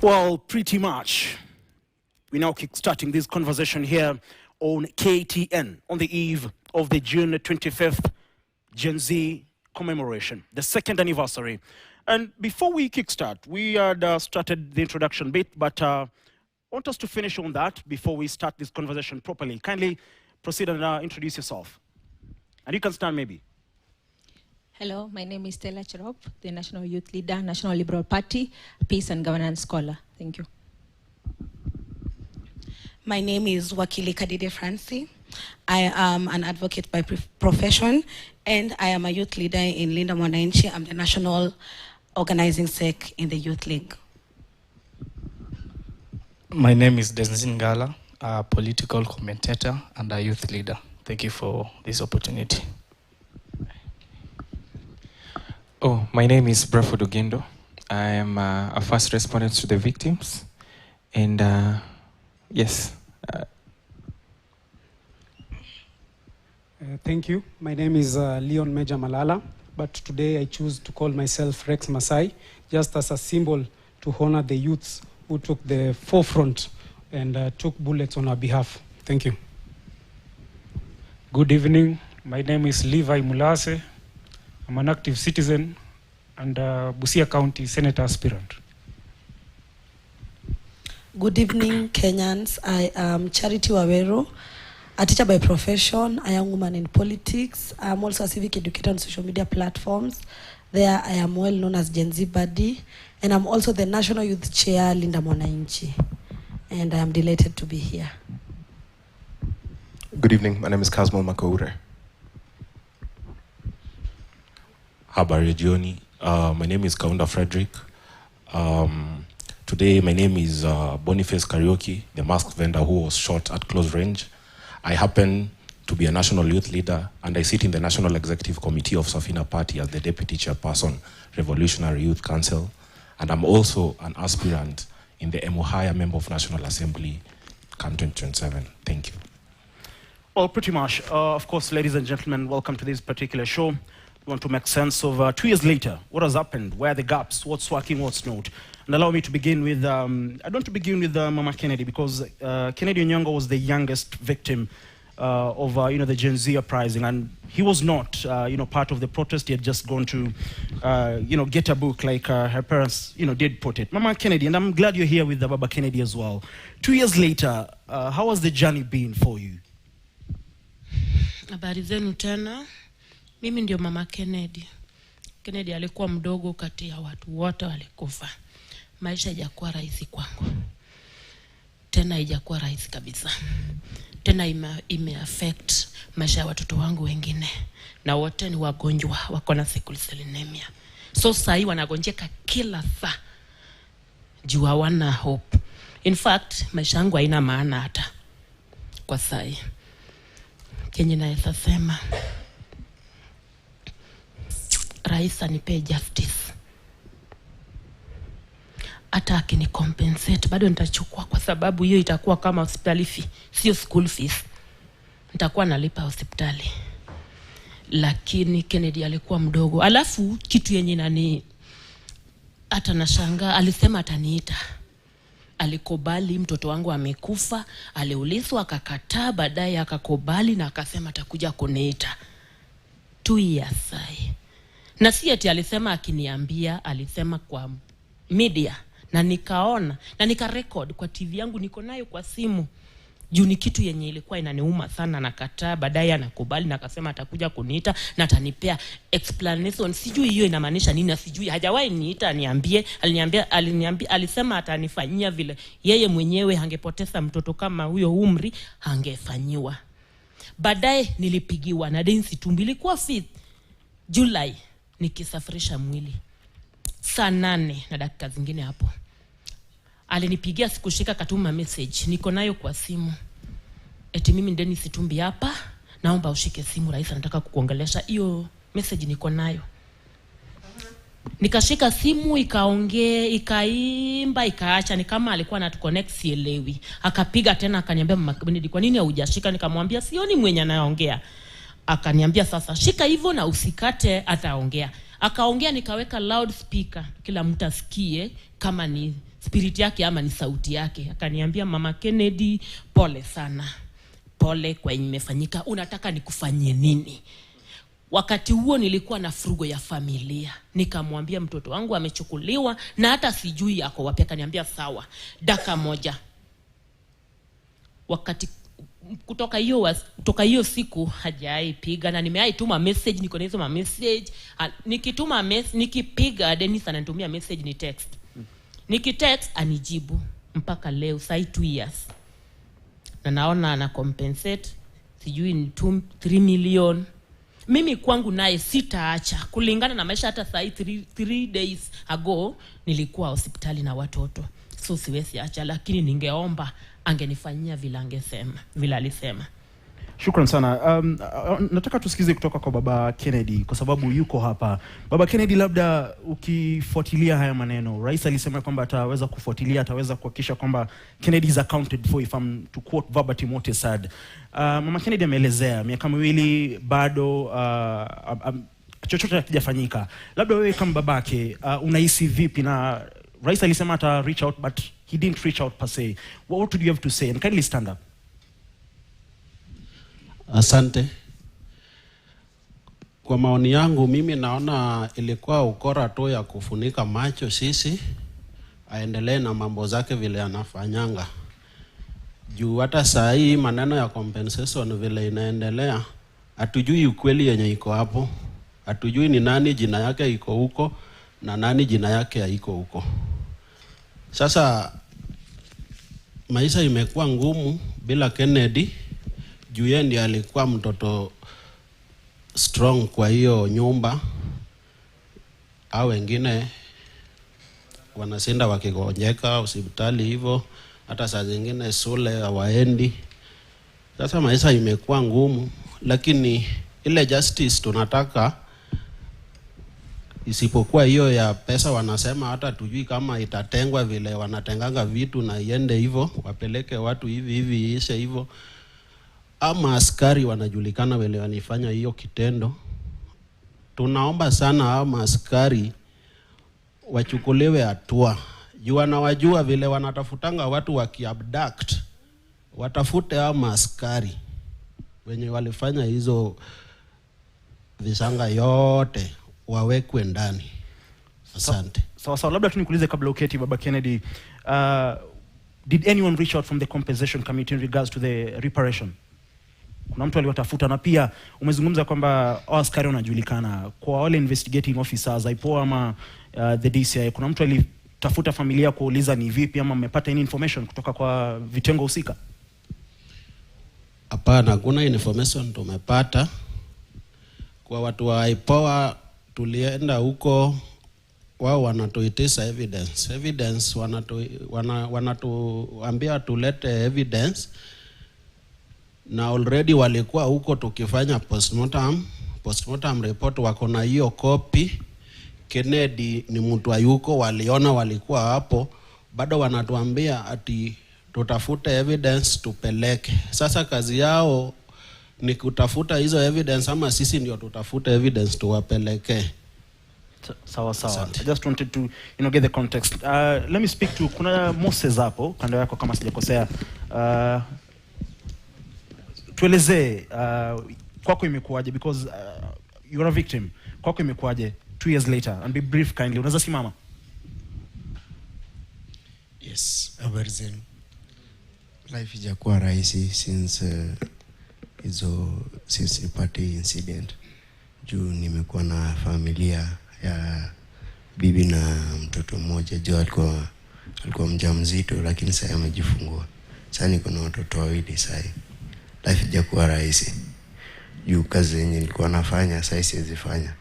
Well, pretty much. We're now kickstarting this conversation here on KTN on the eve of the June 25th Gen Z commemoration, the second anniversary. And before we kickstart, we had started the introduction bit, but I want us to finish on that before we start this conversation properly. Kindly proceed and introduce yourself. And you can stand maybe. Hello, my name is Stella Cherop, the National Youth Leader, National Liberal Party, Peace and Governance Scholar. Thank you. My name is Wakili Kadide Francie. I am an advocate by profession, and I am a youth leader in Linda Mwananchi. I'm the National Organizing Sec in the Youth League. My name is Desnzin Ngala, a political commentator and a youth leader. Thank you for this opportunity. Oh, my name is Bradford Ogendo. I am a first respondent to the victims. And yes. Thank you. My name is Leon Meja Malala, but today I choose to call myself Rex Masai, just as a symbol to honor the youths who took the forefront and took bullets on our behalf. Thank you. Good evening. My name is Levi Mulase. I'm an active citizen and Busia County Senator aspirant. Good evening, Kenyans. I am Charity Wawero, a teacher by profession, a young woman in politics. I am also a civic educator on social media platforms. There I am well known as Gen Z Buddy, and I'm also the National Youth Chair, Linda Mwananchi. And I am delighted to be here. Good evening. My name is Kazmo Makoure. Habari Jioni. My name is Kaunda Frederick. Today my name is Boniface Karaoke, the masked vendor who was shot at close range. I happen to be a national youth leader, and I sit in the National Executive Committee of Safina Party as the Deputy Chairperson, Revolutionary Youth Council. And I'm also an aspirant in the Emuhaya Member of National Assembly, CAN 2027. Thank you. Well, pretty much. Of course, ladies and gentlemen, welcome to this particular show. We want to make sense of 2 years later, what has happened, where are the gaps, what's working, what's not. And allow me to begin with, I want to begin with Mama Kennedy, because Kennedy Onyongo was the youngest victim of the Gen Z uprising, and he was not part of the protest. He had just gone to get a book like her parents did put it. Mama Kennedy, and I'm glad you're here with Baba Kennedy as well. 2 years later, how has the journey been for you? Habari zenu tena. Mimi ndio Mama Kennedy. Kennedy alikuwa mdogo kati ya watu wote walikufa. Maisha hajakuwa rahisi kwangu. Tena haijakuwa rahisi kabisa. Tena ime-affect maisha ya watoto wangu wengine. Na wote ni wagonjwa, wako na sickle cell anemia. So sahi wanagonjeka kila saa. Juu hawana hope. In fact, maisha yangu haina maana hata kwa sahi. Kenye naweza sema, Rais anipe justice. Hata akini compensate bado nitachukua, kwa sababu hiyo itakuwa kama hospitali fee, sio school fees. Nitakuwa nalipa hospitali. Lakini Kennedy alikuwa mdogo. Alafu kitu yenye nani hata nashangaa, alisema ataniita. Alikubali mtoto wangu amekufa, aliulizwa akakataa, baadaye akakubali na akasema atakuja kuniita. 2 years sai. Na si ati alisema akiniambia, alisema kwa media na nikaona na nikarecord kwa TV yangu, niko nayo kwa simu. Juu ni kitu yenye ilikuwa inaniuma sana, nakataa, baadaye anakubali na akasema atakuja kuniita na atanipea explanation. Sijui hiyo inamaanisha nini, sijui, hajawahi niita niambie. Alisema atanifanyia vile yeye mwenyewe hangepoteza mtoto kama huyo umri hangefanyiwa. Baadaye nilipigiwa na densi tumbi, ilikuwa 5th July nikisafirisha mwili saa 8 na dakika zingine hapo. Alinipigia, sikushika, katuma message, niko nayo kwa simu. Eti mimi ndeni Situmbi hapa, naomba ushike simu, rais anataka kukuongelesha. Hiyo message niko nayo. Nikashika simu, ikaongea, ikaimba, ikaacha, ni kama alikuwa anatuconnect sielewi. Akapiga tena akaniambia, Mama Kennedy, kwa nini hujashika? Nikamwambia sioni mwenye anaongea. Akaniambia sasa shika hivyo na usikate ataongea. Akaongea nikaweka loudspeaker kila mtu asikie kama ni spirit yake ama ni sauti yake. Akaniambia, Mama Kennedy, pole sana. Pole kwa imefanyika. Unataka nikufanyie nini? Wakati huo nilikuwa na furugo ya familia. Nikamwambia mtoto wangu amechukuliwa na hata sijui yako wapi. Akaniambia sawa, moja. Wakati kutoka hiyo siku hajaipiga, na nimeaituma message, niko na hizo message. Nikituma nikipiga Dennis ananitumia message ni text. Nikitext anijibu mpaka leo, sai 2 years. Na naona ana compensate sijui ni 3 million. Mimi kwangu naye sitaacha kulingana na maisha. Hata sai 3 days ago nilikuwa hospitali na watoto, so siwezi acha, lakini ningeomba angenifanyia vile alisema. Shukran sana. Nataka tusikize kutoka kwa Baba Kennedy kwa sababu yuko hapa. Baba Kennedy, labda ukifuatilia haya maneno, Rais alisema kwamba ataweza kufuatilia, ataweza kuhakikisha kwamba Kennedy is accounted for, if I'm to quote verbatim what he said. Mama Kennedy ameelezea miaka 2 bado chochote hakijafanyika. Labda wewe kama babake unahisi vipi? Na Rais alisema ata reach out but he didn't reach out per se. What do you have to say? And kindly stand up. Asante. Kwa maoni yangu mimi naona ilikuwa ukora tu ya kufunika macho sisi, aendelee na mambo zake vile anafanyanga. Juu hata saa hii maneno ya compensation vile inaendelea, hatujui ukweli yenye iko hapo. Hatujui ni nani jina yake iko huko na nani jina yake haiko huko. Sasa maisha imekuwa ngumu bila Kennedy. Juu yeye ndiye alikuwa mtoto strong kwa hiyo nyumba. Au wengine wanasinda wakigonjeka hospitali hivyo, hata saa zingine shule hawaendi. Sasa maisha imekuwa ngumu, lakini ile justice tunataka, isipokuwa hiyo ya pesa wanasema hata tujui kama itatengwa vile wanatenganga vitu na iende hivyo, wapeleke watu hivi ishe hivyo. Ama askari wanajulikana wale wanifanya hiyo kitendo. Tunaomba sana ama askari wachukuliwe hatua. Jua na wajua vile wanatafutanga watu wakiabduct. Watafute ama askari wenye walifanya hizo visanga yote wawekwe ndani. Asante. Sawa, labda tu nikuulize kabla uketi Baba Kennedy, did anyone reach out from the compensation committee in regards to the reparation? Kuna mtu aliwatafuta? Na pia umezungumza kwamba askari wanajulikana, kwa wale investigating officers IPOA ama the DCI, kuna mtu alitafuta familia kuuliza ni vipi ama mmepata any information kutoka kwa vitengo husika? Hapana, kuna information tumepata. Kwa watu wa IPOA tulienda huko, wao wanatuitisha evidence, wanatuambia tulete evidence. Na already walikuwa huko tukifanya postmortem report, wako na hiyo copy. Kennedy ni mtu ayuko, waliona, walikuwa hapo, bado wanatuambia ati tutafute evidence tupeleke. Sasa kazi yao ni kutafuta hizo evidence ama sisi ndio tutafute evidence tuwapeleke? Sawa. I just wanted to get the context. Let me speak to kuna Moses hapo kando yako kama sijakosea. Tueleze kwako imekuaje, because you are a victim. Kwako imekuaje 2 years later, and be brief kindly. Unaweza simama? Yes, habari zenu. Life ijakuwa rahisi since nipate incident. Juu nimekuwa na familia ya bibi na mtoto mmoja. Juu alikuwa mjamzito, lakini sasa amejifungua. Sasa niko na watoto 2 sasa. Life ijakuwa rahisi. Juu kazi yenye nilikuwa nafanya sasa siwezi fanya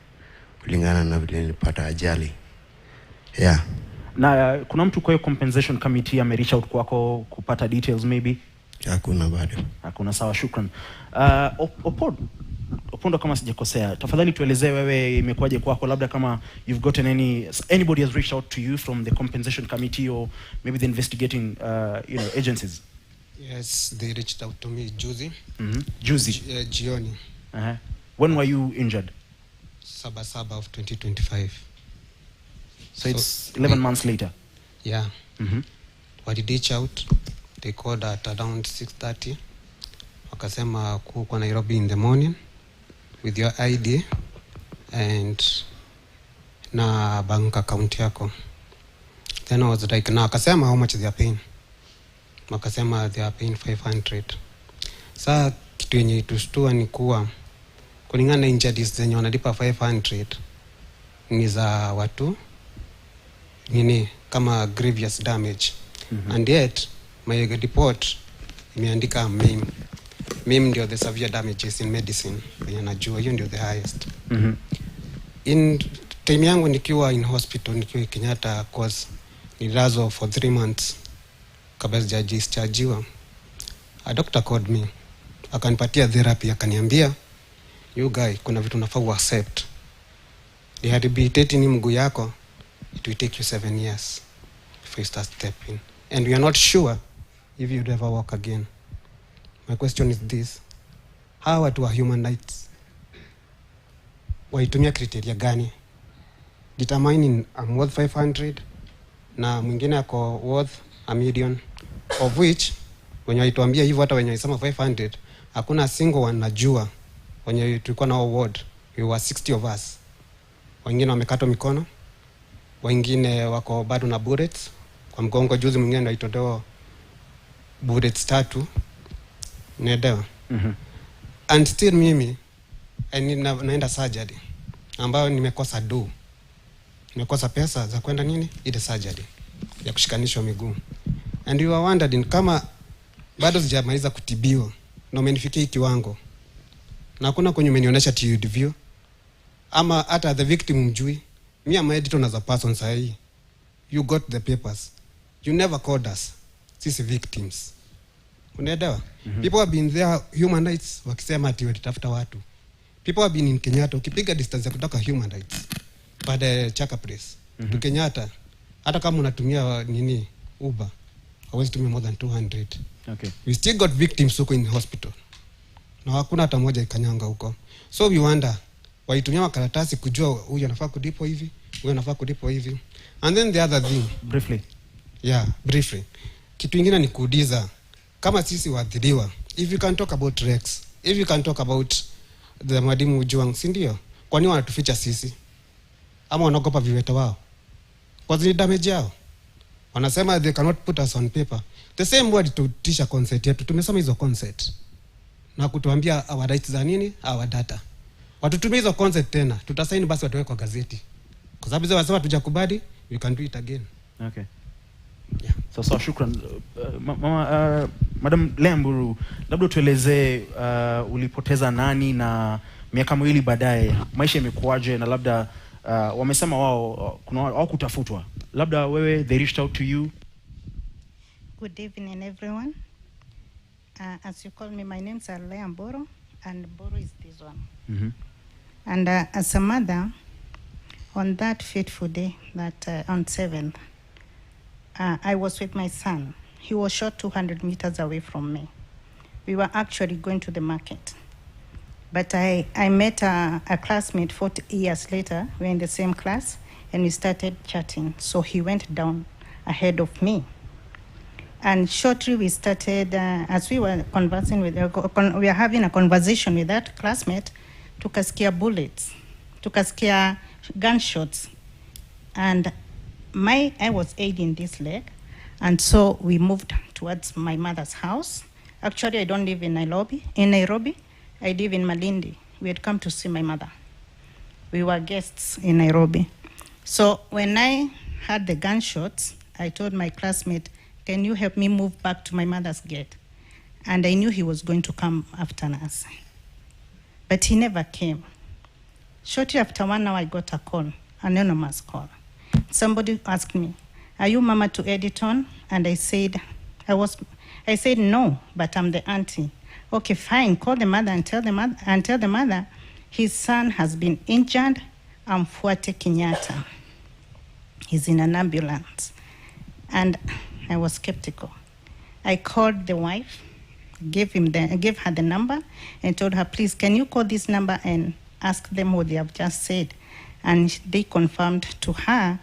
kulingana na vile nilipata ajali. Yeah. Na kuna mtu kwa hiyo compensation committee reach out kwako kupata details maybe? Hakuna bado. Hakuna. Sawa, shukran. Opondo kama sijakosea, tafadhali tuelezee wewe imekuaje kwako, labda kama you've gotten anybody has reached out to you from the compensation committee or maybe the investigating agencies? Yes, they reached out to me juzi. Juzi? Jioni. When were you injured? Sabasaba of 2025. So it's 11 months later? Yeah. Mm-hmm. What did reach out? They called at around 6:30. Wakasema kuko Nairobi in the morning with your ID and na bank account yako. Then I was like, na akasema how much they are paying. Wakasema they are paying 500. Saa kitu yenye itustua ni kuwa kulingana na injuries zenye wanalipa 500 ni za watu nini kama grievous damage. And yet my report imeandika MIM ndio the severe damages in medicine kwenye najua hiyo ndio the highest. In time yangu nikiwa in hospital nikiwa Kenyatta cause nilazwa for 3 months kabla sijajischargiwa. A doctor called me akanipatia therapy, akaniambia you guy kuna vitu unafaa accept. Rehabilitating mguu yako it will take you 7 years if you start stepping and we are not sure if you'd ever walk again. My question is this: how watu wa human rights waitumia criteria gani determining I'm worth 500 na mwingine ako worth $1 million, of which wenye waituambia hivyo hata wenye walisema 500 hakuna single wanajua. Wenye tulikuwa na award we were 60 of us, wengine wamekatwa mikono, wengine wako bado na bullets kwa mgongo. Juzi mwingine anaitolewa bullets 3 nedewa. And still mimi naenda surgery ambayo nimekosa nimekosa pesa za kwenda nini ile surgery ya kushikanishwa miguu. And you are wondering kama bado sijamaliza kutibiwa na umenifikia kiwango na kuna kwenye umenionyesha TUD view ama hata the victim mjui. Me am editor as a person say you got the papers, you never called us sisi victims. Unaelewa? People have been there human rights wakisema ati watatafuta watu. People have been in Kenyatta ukipiga distance ya kutoka human rights baada Chaka Place to Kenyatta, hata kama unatumia nini Uber hawezi tumia more than 200. Okay. We still got victims huko in hospital na hakuna hata moja ikanyanga huko. So we wonder waitumia makaratasi kujua huyu anafaa kudipo hivi, huyu anafaa kudipo hivi. And then the other thing briefly kitu kingine ni kuuliza kama sisi waadhiriwa, if you can talk about Rex, if you can talk about the Mwalimu Ojwang, si ndio? Kwa nini wanatuficha sisi? Ama wanaogopa viwete wao? Kwa zile damage yao. Wanasema they cannot put us on paper. The same word tutisha consent yetu. Tumesoma hizo consent na kutuambia our rights za nini, our data. Watutumie hizo consent tena, tutasaini basi watoe kwa gazeti. Kwa sababu zao wasema tujakubali, we can do it again. Okay. Yeah. So shukran. Madam Lemburu, labda tuelezee ulipoteza nani na miaka miwili baadaye maisha yamekuaje, na labda wamesema wao kuna wao kutafutwa, labda wewe they reached out to you. Good evening everyone. As you call me, my name is Lemburu and Boro is this one. And as a mother, on that fateful day, that on 7th, I was with my son. He was shot 200 meters away from me. We were actually going to the market. But I met a classmate 40 years later. We were in the same class and we started chatting. So he went down ahead of me. And shortly we started, as we were conversing with, we were having a conversation with that classmate, tukasikia bullets, tukasikia gunshots. And I was aiding this leg, and so we moved towards my mother's house. Actually, I don't live in Nairobi. I live in Malindi. We had come to see my mother. We were guests in Nairobi. So when I heard the gunshots, I told my classmate, can you help me move back to my mother's gate? And I knew he was going to come after us. But he never came. Shortly after 1 hour, I got a call, anonymous call. Somebody asked me, are you mama to edit on? And I said no, but I'm the auntie. Okay, fine, call the mother and tell the mother his son has been injured. Amfuate Kenyatta. He's in an ambulance. And I was skeptical. I called the wife, gave her the number, and told her, please, can you call this number and asked them what they have just said, and they confirmed to her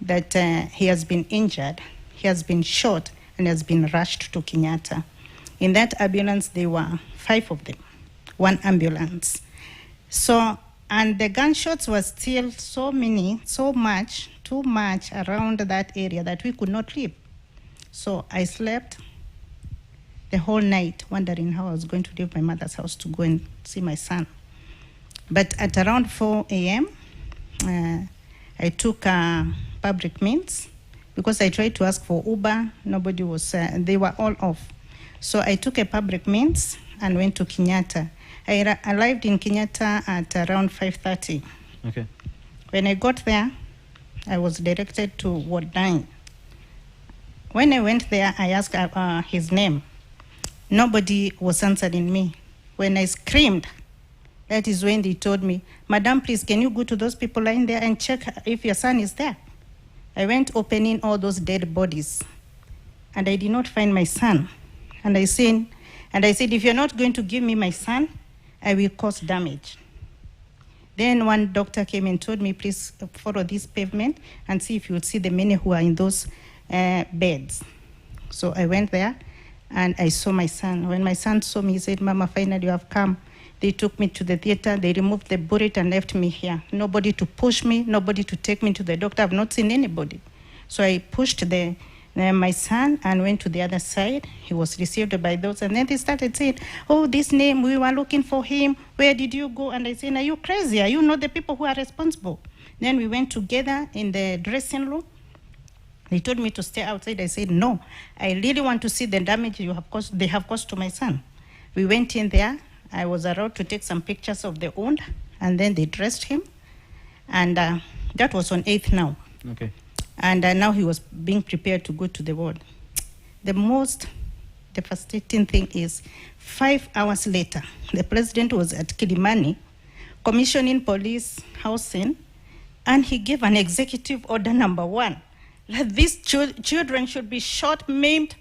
that he has been injured, he has been shot, and has been rushed to Kenyatta. In that ambulance, there were 5 of them, one ambulance. So, and the gunshots were still so much, too much around that area that we could not sleep. So I slept the whole night wondering how I was going to leave my mother's house to go and see my son. But at around 4 a.m., I took public means because I tried to ask for Uber. Nobody was, they were all off. So I took a public means and went to Kenyatta. I arrived in Kenyatta at around 5:30. Okay. When I got there, I was directed to Ward 9. When I went there, I asked his name. Nobody was answering me. When I screamed, that is when they told me, "Madam, please, can you go to those people lying there and check if your son is there?" I went opening all those dead bodies, and I did not find my son. And I said, if you're not going to give me my son, I will cause damage. Then one doctor came and told me, please follow this pavement and see if you would see the many who are in those beds. So I went there and I saw my son. When my son saw me, he said, "Mama, finally you have come." They took me to the theater, they removed the bullet and left me here. Nobody to push me, nobody to take me to the doctor. I've not seen anybody. So I pushed my son and went to the other side. He was received by those, and then they started saying, "Oh, this name, we were looking for him. Where did you go?" And I said, "Are you crazy? Are you not the people who are responsible?" Then we went together in the dressing room. They told me to stay outside. I said, "No, I really want to see the damage they have caused to my son." We went in there. I was allowed to take some pictures of the wound, and then they dressed him. And that was on 8th now. Okay. And now he was being prepared to go to the ward. The most devastating thing is 5 hours later, the president was at Kilimani commissioning police housing, and he gave an executive order number 1 that these children should be shot, maimed,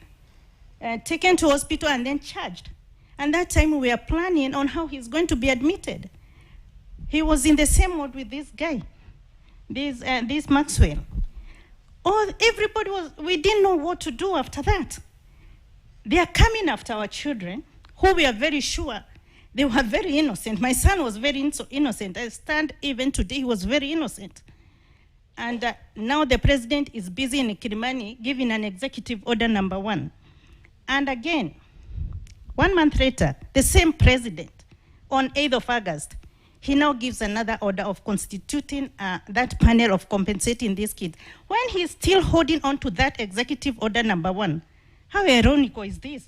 taken to hospital, and then charged. And that time we were planning on how he's going to be admitted. He was in the same ward with this guy, this Maxwell. Everybody we didn't know what to do after that. They are coming after our children, who we are very sure they were very innocent. My son was very innocent. I stand even today, he was very innocent. And now the president is busy in Kilimani giving an executive order number 1. And again, 1 month later, the same president, on 8th of August, he now gives another order of constituting that panel of compensating these kids. When he's still holding on to that executive order number 1, how ironical is this?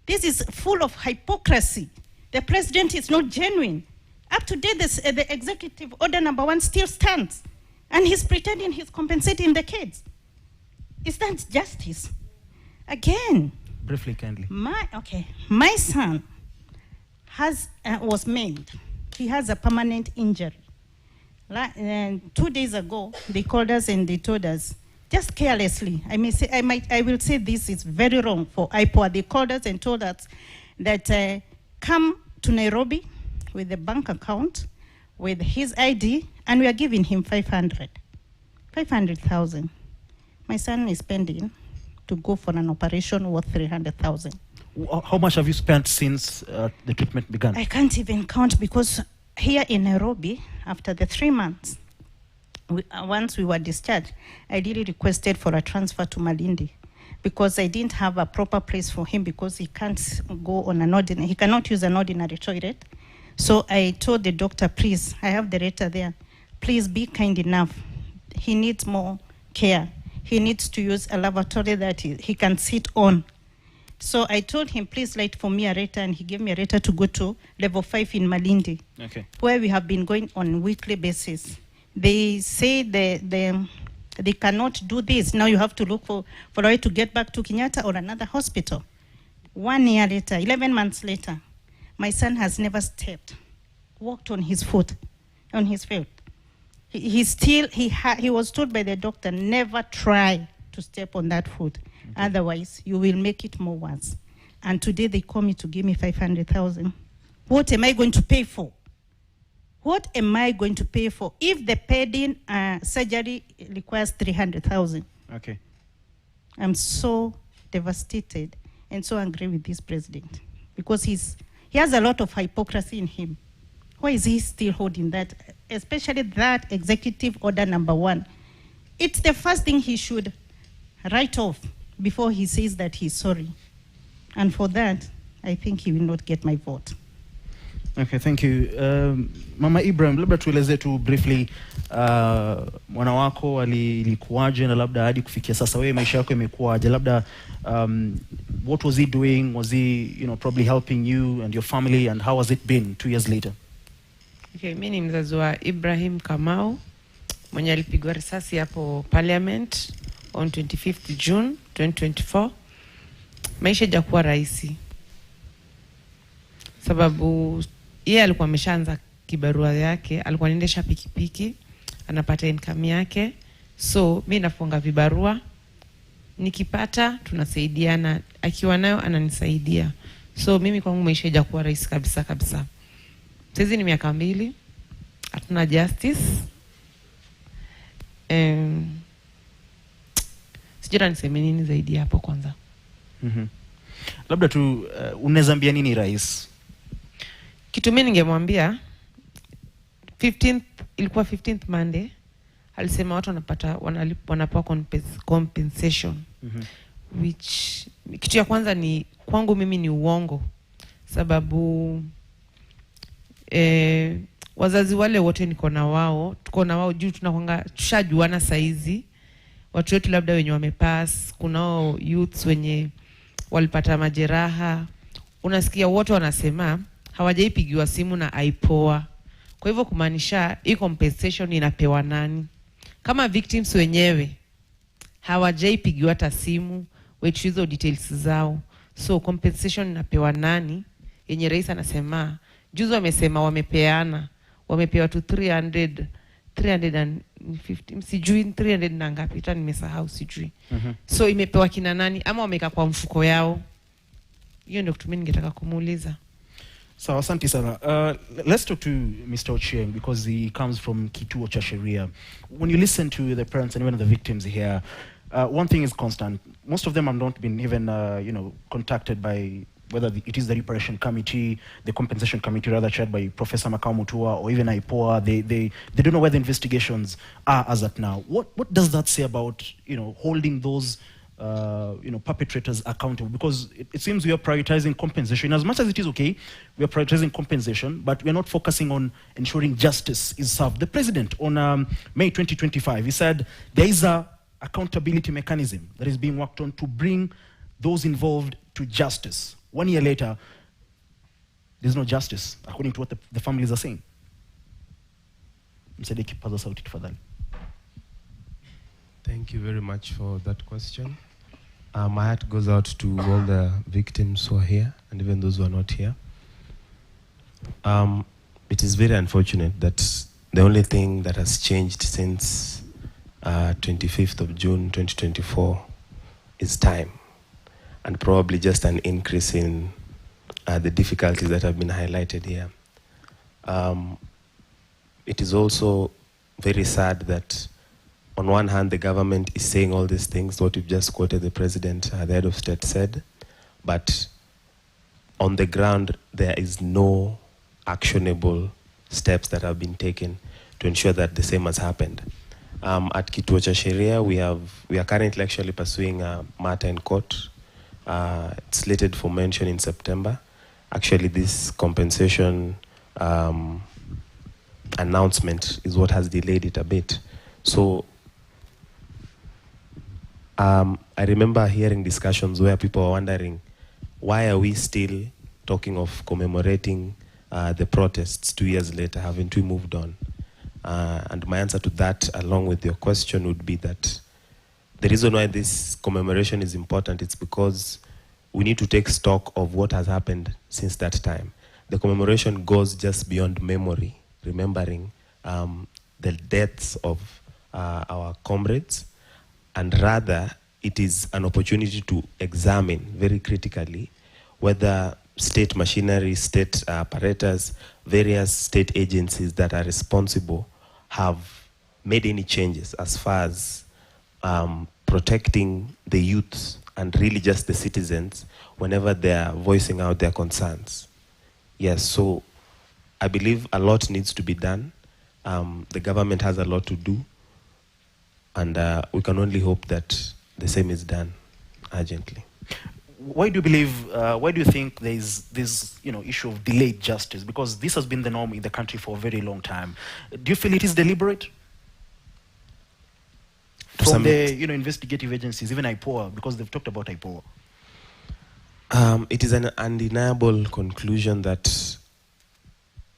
This is full of hypocrisy. The president is not genuine. Up to date, the executive order number 1 still stands, and he's pretending he's compensating the kids. Is that justice? Again. Briefly, kindly. My son was maimed. He has a permanent injury. 2 days ago, they called us and they told us, just carelessly, I will say this is very wrong for IPOA. They called us and told us that come to Nairobi with a bank account, with his ID, and we are giving him 500,000. My son is pending to go for an operation worth 300,000. How much have you spent since the treatment began? I can't even count, because here in Nairobi, after the 3 months, once we were discharged, I really requested for a transfer to Malindi, because I didn't have a proper place for him, because he can't go on he cannot use an ordinary toilet. So I told the doctor, please, I have the letter there, please be kind enough. He needs more care. He needs to use a lavatory that he can sit on. So I told him, please write for me a letter, and he gave me a letter to go to level 5 in Malindi, where we have been going on a weekly basis. They say they cannot do this. Now you have to look for a way to get back to Kenyatta or another hospital. 1 year later, 11 months later, my son has never walked on his foot, on his feet. He was told by the doctor, never try to step on that foot. Otherwise, you will make it more worse. And today they call me to give me 500,000. What am I going to pay for? What am I going to pay for if the paid-in surgery requires 300,000? Okay. I'm so devastated and so angry with this president because he has a lot of hypocrisy in him. Why is he still holding that, especially that executive order number 1? It's the first thing he should write off before he says that he's sorry. And for that, I think he will not get my vote. Okay, thank you. Mama Ibrahim, labda tueleze tu briefly mwana wako alikuwaje na labda hadi kufikia sasa wewe maisha yako imekuwaje? Labda what was he doing? Was he, probably helping you and your family, and how has it been 2 years later? Okay, mimi ni mzazi wa Ibrahim Kamau mwenye alipigwa risasi hapo Parliament on 25th June 2024. Maisha hajakuwa rahisi. Sababu yeye alikuwa ameshaanza kibarua yake, alikuwa anaendesha pikipiki, anapata income yake. So mimi nafunga vibarua, nikipata tunasaidiana, akiwa nayo ananisaidia. So mimi kwangu maisha hajakuwa rahisi kabisa kabisa. Sasa ni miaka 2 hatuna justice. Sijui niseme nini zaidi hapo kwanza. Labda tu unaweza ambia nini rais? Kitu mimi ningemwambia 15th, ilikuwa 15th Monday, alisema watu wanapewa compensation. Which kitu ya kwanza ni kwangu mimi ni uongo. Sababu wazazi wale wote tuko na wao juu tunakwanga tushajuana saizi. Watu wetu labda wenye wamepass, kunao youths wenye walipata majeraha. Unasikia wote wanasema hawajaipigiwa simu na aipoa. Kwa hivyo kumaanisha hii compensation inapewa nani? Kama victims wenyewe hawajaipigiwa hata simu, wetu hizo details zao. So compensation inapewa nani? Yenye rais anasema, juzi wamesema wamepewa tu 350, sijui 300 na ngapi, hata nimesahau sijui. So imepewa kina nani ama wameka kwa mfuko yao? Hiyo ndio kitu mimi ningetaka kumuuliza. So asante sana. Let's talk to Mr. Ochieng because he comes from Kituo cha Sheria. When you listen to the parents and even the victims here, one thing is constant. Most of them have not been even contacted by whether it is the reparation committee, the compensation committee rather chaired by Professor Makau Mutua, or even IPOA. They don't know where the investigations are as at now. What does that say about holding those perpetrators accountable? Because it seems we are prioritizing compensation. As much as it is okay, we are prioritizing compensation, but we are not focusing on ensuring justice is served. The president on May 2025, he said there is a accountability mechanism that is being worked on to bring those involved to justice. 1 year later, there's no justice, according to what the families are saying. Thank you very much for that question. My heart goes out to all the victims who are here and even those who are not here. It is very unfortunate that the only thing that has changed since 25th of June 2024 is time, and probably just an increase in the difficulties that have been highlighted here. It is also very sad that on one hand, the government is saying all these things, what you've just quoted the president, the head of state said, but on the ground, there is no actionable steps that have been taken to ensure that the same has happened. At Kituo cha Sheria, we are currently actually pursuing a matter in court. It's slated for mention in September. Actually, this compensation announcement is what has delayed it a bit. So I remember hearing discussions where people were wondering, why are we still talking of commemorating the protests 2 years later? Haven't we moved on? And my answer to that, along with your question, would be that the reason why this commemoration is important is because we need to take stock of what has happened since that time. The commemoration goes just beyond memory, remembering the deaths of our comrades, and rather it is an opportunity to examine very critically whether state machinery, state apparatus, various state agencies that are responsible have made any changes as far as protecting the youth and really just the citizens whenever they are voicing out their concerns. Yes, so I believe a lot needs to be done. The government has a lot to do, and we can only hope that the same is done urgently. Why do you believe, why do you think there is this issue of delayed justice? Because this has been the norm in the country for a very long time. Do you feel it is deliberate? From the investigative agencies, even IPOA, because they've talked about IPOA. It is an undeniable conclusion that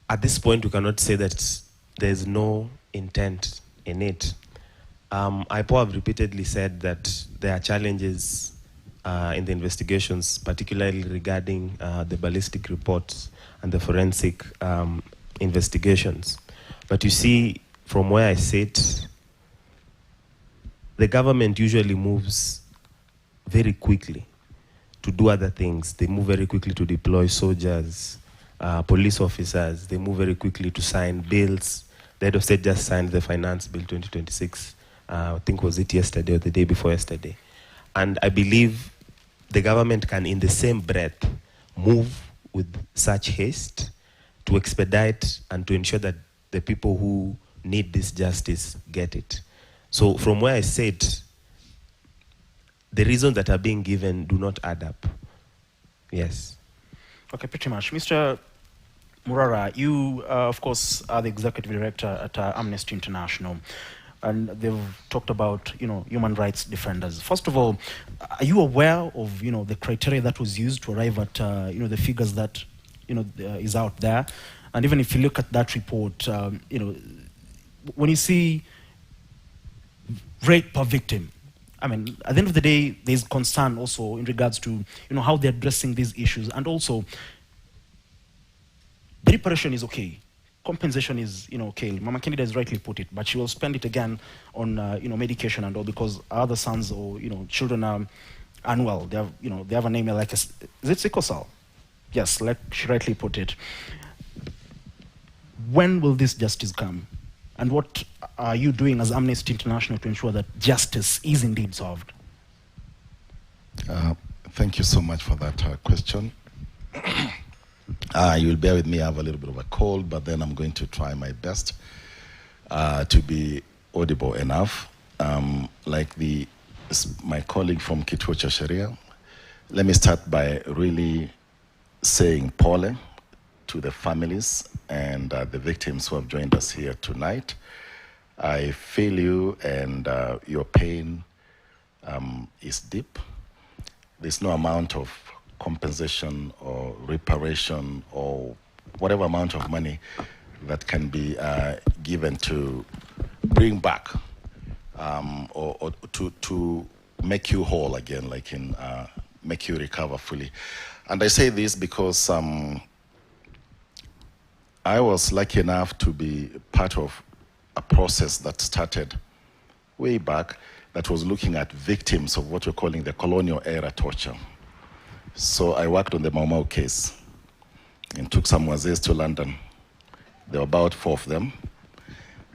at this point we cannot say that there's no intent in it. IPOA have repeatedly said that there are challenges in the investigations, particularly regarding the ballistic reports and the forensic investigations. But you see, from where I sit, the government usually moves very quickly to do other things. They move very quickly to deploy soldiers, police officers. They move very quickly to sign bills. The head of state just signed the Finance Bill 2026. I think was it yesterday or the day before yesterday. And I believe the government can, in the same breath, move with such haste to expedite and to ensure that the people who need this justice get it. So from where I sit, the reasons that are being given do not add up. Yes. Okay, pretty much. Mr. Murara, you, of course, are the executive director at Amnesty International, and they've talked about, human rights defenders. First of all, are you aware of, the criteria that was used to arrive at, the figures that, is out there? And even if you look at that report, when you see rape per victim, I mean, at the end of the day, there's concern also in regards to, how they're addressing these issues. And also, the reparation is okay. Compensation is, okay. Mama Kennedy has rightly put it, but she will spend it again on, medication and all, because other sons or, children are unwell. They have, they have an anemia like, is it sickle cell? Yes, like she rightly put it. When will this justice come? And what are you doing as Amnesty International to ensure that justice is indeed solved? Thank you so much for that question. You will bear with me, I have a little bit of a cold, but then I'm going to try my best to be audible enough. Like my colleague from Kituo cha Sheria, let me start by really saying pole to the families and the victims who have joined us here tonight. I feel you, and your pain is deep. There's no amount of compensation or reparation or whatever amount of money that can be given to bring back or to make you whole again, like in make you recover fully. And I say this because I was lucky enough to be part of a process that started way back that was looking at victims of what we're calling the colonial era torture. So I worked on the Mau Mau case and took some wazes to London. There were about 4 of them.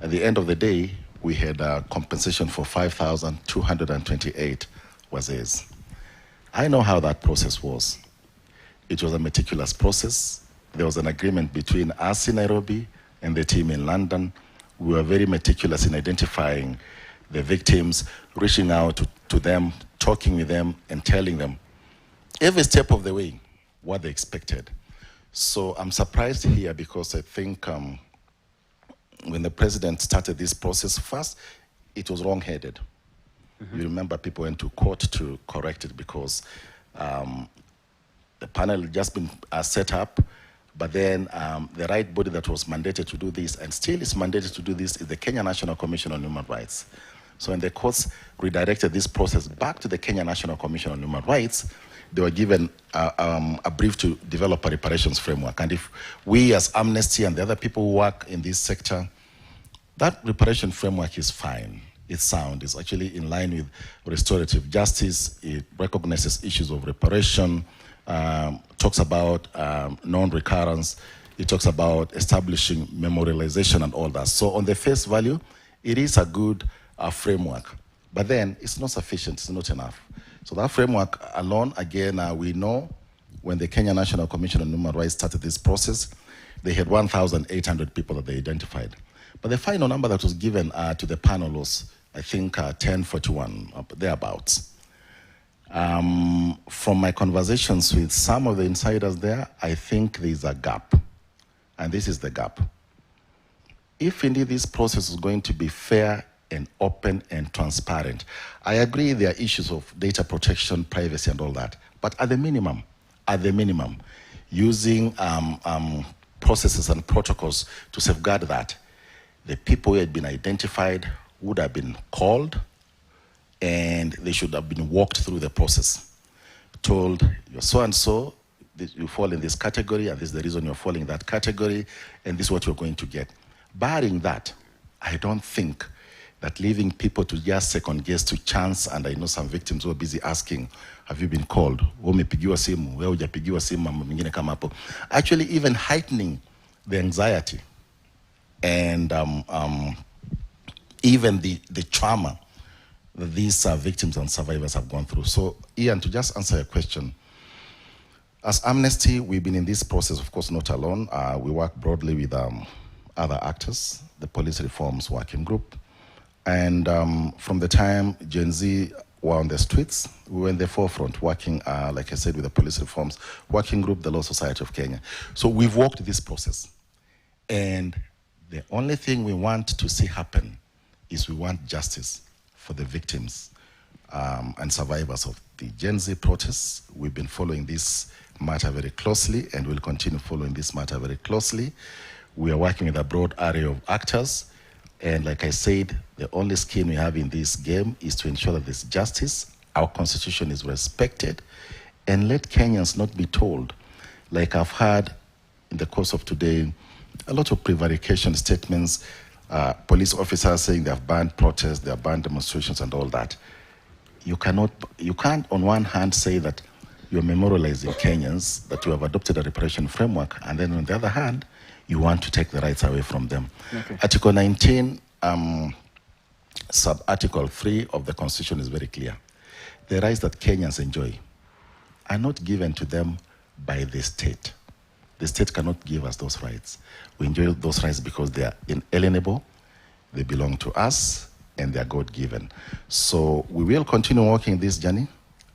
At the end of the day, we had a compensation for 5,228 wazes. I know how that process was. It was a meticulous process. There was an agreement between us in Nairobi and the team in London. We were very meticulous in identifying the victims, reaching out to them, talking with them, and telling them every step of the way what they expected. So I'm surprised here because I think when the president started this process, first, it was wrong-headed. Mm-hmm. You remember people went to court to correct it because the panel had just been set up, but then the right body that was mandated to do this, and still is mandated to do this, is the Kenya National Commission on Human Rights. So when the courts redirected this process back to the Kenya National Commission on Human Rights, they were given a brief to develop a reparations framework. And if we as Amnesty and the other people who work in this sector, that reparation framework is fine. It's sound. It's actually in line with restorative justice. It recognizes issues of reparation, talks about non-recurrence. It talks about establishing memorialization and all that. So on the face value, it is a good framework. But then it's not sufficient, it's not enough. So that framework alone, again, we know when the Kenya National Commission on Human Rights started this process, they had 1,800 people that they identified. But the final number that was given to the panel was, I think, 1041, thereabouts. From my conversations with some of the insiders there, I think there's a gap. And this is the gap. If indeed this process is going to be fair and open and transparent, I agree there are issues of data protection, privacy, and all that. But at the minimum, using processes and protocols to safeguard that, the people who had been identified would have been called, and they should have been walked through the process, told, you're so-and-so, you fall in this category, and this is the reason you're falling in that category, and this is what you're going to get. Barring that, I don't think that leaving people to just second guess to chance, and I know some victims who are busy asking, have you been called? Umepigiwa simu, wewe hujapigiwa simu, mambo mengine kama hapo. Actually even heightening the anxiety and even the trauma that these victims and survivors have gone through. So Ian, to just answer your question, as Amnesty, we've been in this process, of course, not alone. We work broadly with other actors, the Police Reforms Working Group. And from the time Gen Z were on the streets, we were in the forefront working, like I said, with the Police Reforms Working Group, the Law Society of Kenya. So we've walked this process. And the only thing we want to see happen is we want justice for the victims and survivors of the Gen Z protests. We've been following this matter very closely and will continue following this matter very closely. We are working with a broad array of actors. And like I said, the only skin we have in this game is to ensure that there's justice, our constitution is respected, and let Kenyans not be told, like I've heard in the course of today, a lot of prevarication statements, police officers saying they have banned protests, they have banned demonstrations and all that. You can't on one hand say that you're memorializing Kenyans, that you have adopted a reparation framework, and then on the other hand, you want to take the rights away from them. Okay. Article 19, sub-article 3 of the Constitution is very clear. The rights that Kenyans enjoy are not given to them by the state. The state cannot give us those rights. We enjoy those rights because they are inalienable, they belong to us, and they are God-given. So we will continue walking this journey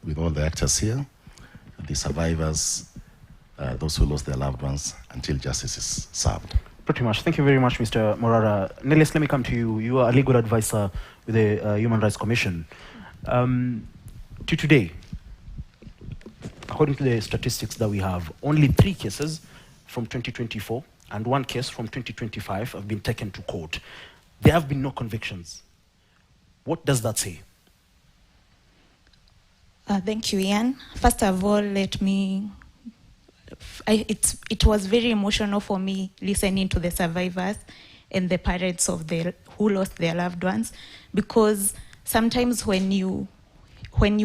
with all the actors here, the survivors, those who lost their loved ones, until justice is served. Pretty much. Thank you very much, Mr. Morara. Nelis, let me come to you. You are a legal advisor with the Human Rights Commission. To today, according to the statistics that we have, only 3 cases from 2024 and 1 case from 2025 have been taken to court. There have been no convictions. What does that say? Thank you, Ian. First of all, let me... it was very emotional for me listening to the survivors and the parents of who lost their loved ones, because sometimes when you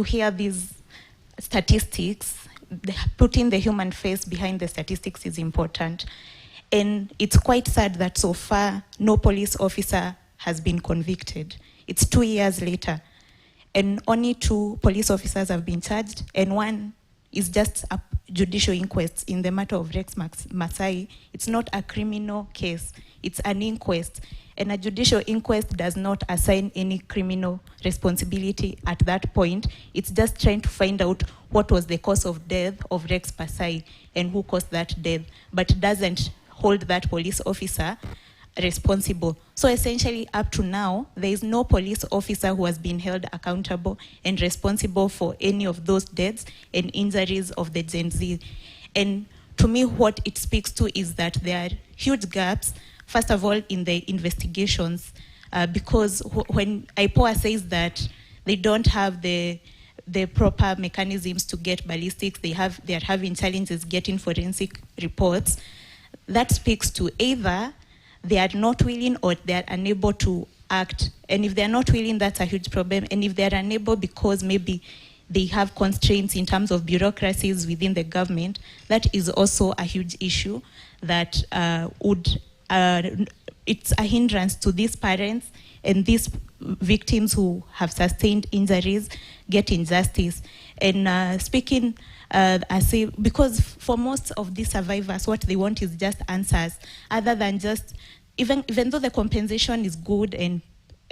hear these statistics, putting the human face behind the statistics is important. And it's quite sad that so far no police officer has been convicted. It's 2 years later, and only 2 police officers have been charged, and 1 is just a judicial inquest in the matter of Rex Masai. It's not a criminal case, it's an inquest. And a judicial inquest does not assign any criminal responsibility at that point. It's just trying to find out what was the cause of death of Rex Masai and who caused that death, but it doesn't hold that police officer responsible. So essentially, up to now, there is no police officer who has been held accountable and responsible for any of those deaths and injuries of the Gen Z. And to me, what it speaks to is that there are huge gaps, first of all, in the investigations, because when IPOA says that they don't have the proper mechanisms to get ballistics, they are having challenges getting forensic reports, that speaks to either they are not willing or they are unable to act. And if they are not willing, that's a huge problem. And if they are unable because maybe they have constraints in terms of bureaucracies within the government. That is also a huge issue that it's a hindrance to these parents and these victims who have sustained injuries getting justice. And speaking, I say, because for most of these survivors, what they want is just answers, other than just, even though the compensation is good and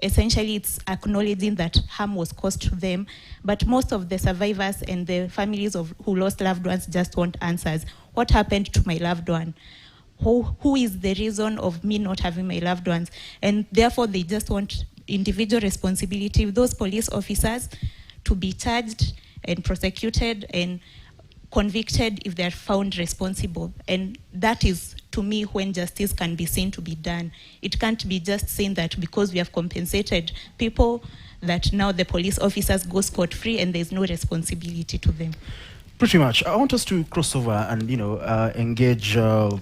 essentially it's acknowledging that harm was caused to them, but most of the survivors and the families who lost loved ones just want answers. What happened to my loved one? Who is the reason of me not having my loved ones? And therefore they just want individual responsibility of those police officers to be charged and prosecuted and convicted if they're found responsible. And that is, to me, when justice can be seen to be done. It can't be just saying that because we have compensated people, that now the police officers go scot-free and there's no responsibility to them. Pretty much. I want us to cross over and, engage the